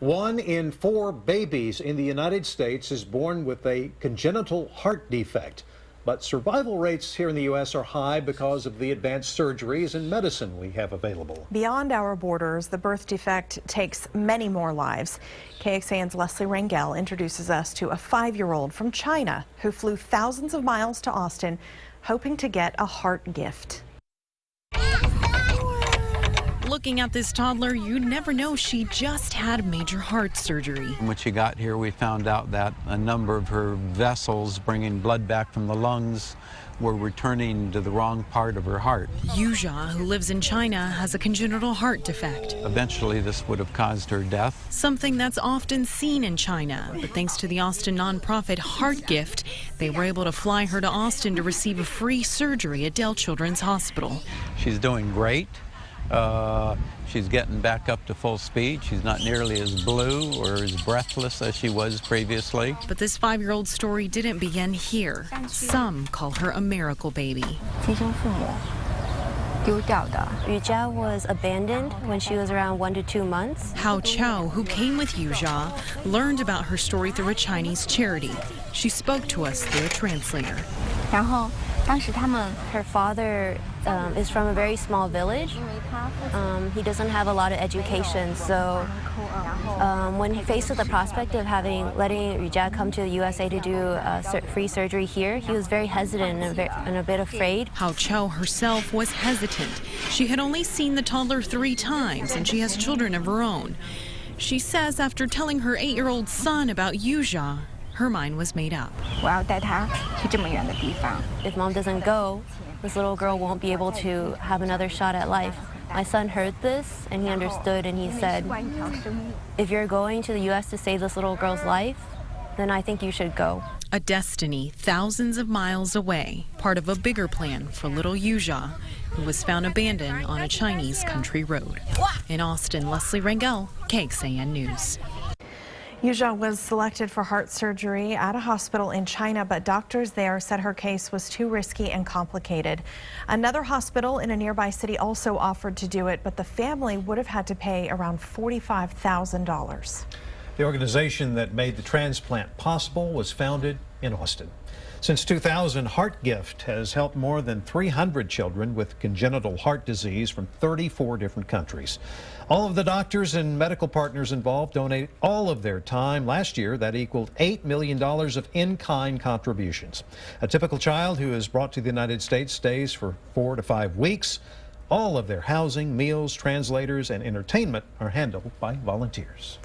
1 in 4 babies in the United States is born with a congenital heart defect. But survival rates here in the U.S. are high because of the advanced surgeries and medicine we have available. Beyond our borders, the birth defect takes many more lives. KXAN's Leslie Rangel introduces us to a 5-year-old from China who flew thousands of miles to Austin hoping to get a heart gift. Looking at this toddler, you'd never know she just had major heart surgery. When she got here, we found out that a number of her vessels bringing blood back from the lungs were returning to the wrong part of her heart. Yuzha, who lives in China, has a congenital heart defect. Eventually, this would have caused her death. Something that's often seen in China, but thanks to the Austin nonprofit Heart Gift, they were able to fly her to Austin to receive a free surgery at Dell Children's Hospital. She's doing great. She's getting back up to full speed. She's not nearly as blue or as breathless as she was previously. But this 5-year-old story didn't begin here. Some call her a miracle baby. Yuzha was abandoned when she was around 1 to 2 months. Hao Chow, who came with Yuzha, learned about her story through a Chinese charity. She spoke to us through a translator. Her father is from a very small village. He doesn't have a lot of education, so when he faced with the prospect of letting Yuzha come to the USA to do free surgery here, he was very hesitant and a bit afraid. Hao Chow herself was hesitant. She had only seen the toddler 3 times, and she has children of her own. She says after telling her 8-year-old son about Yuzha, her mind was made up. If mom doesn't go, this little girl won't be able to have another shot at life. My son heard this and he understood, and he said, if you're going to the U.S. to save this little girl's life, then I think you should go. A destiny thousands of miles away, part of a bigger plan for little Yuzha, who was found abandoned on a Chinese country road. In Austin, Leslie Rangel, KXAN News. Yuzha was selected for heart surgery at a hospital in China, but doctors there said her case was too risky and complicated. Another hospital in a nearby city also offered to do it, but the family would have had to pay around $45,000. The organization that made the transplant possible was founded in Austin. Since 2000, Heart Gift has helped more than 300 children with congenital heart disease from 34 different countries. All of the doctors and medical partners involved donate all of their time. Last year, that equaled $8 million of in-kind contributions. A typical child who is brought to the United States stays for 4 to 5 weeks. All of their housing, meals, translators, and entertainment are handled by volunteers.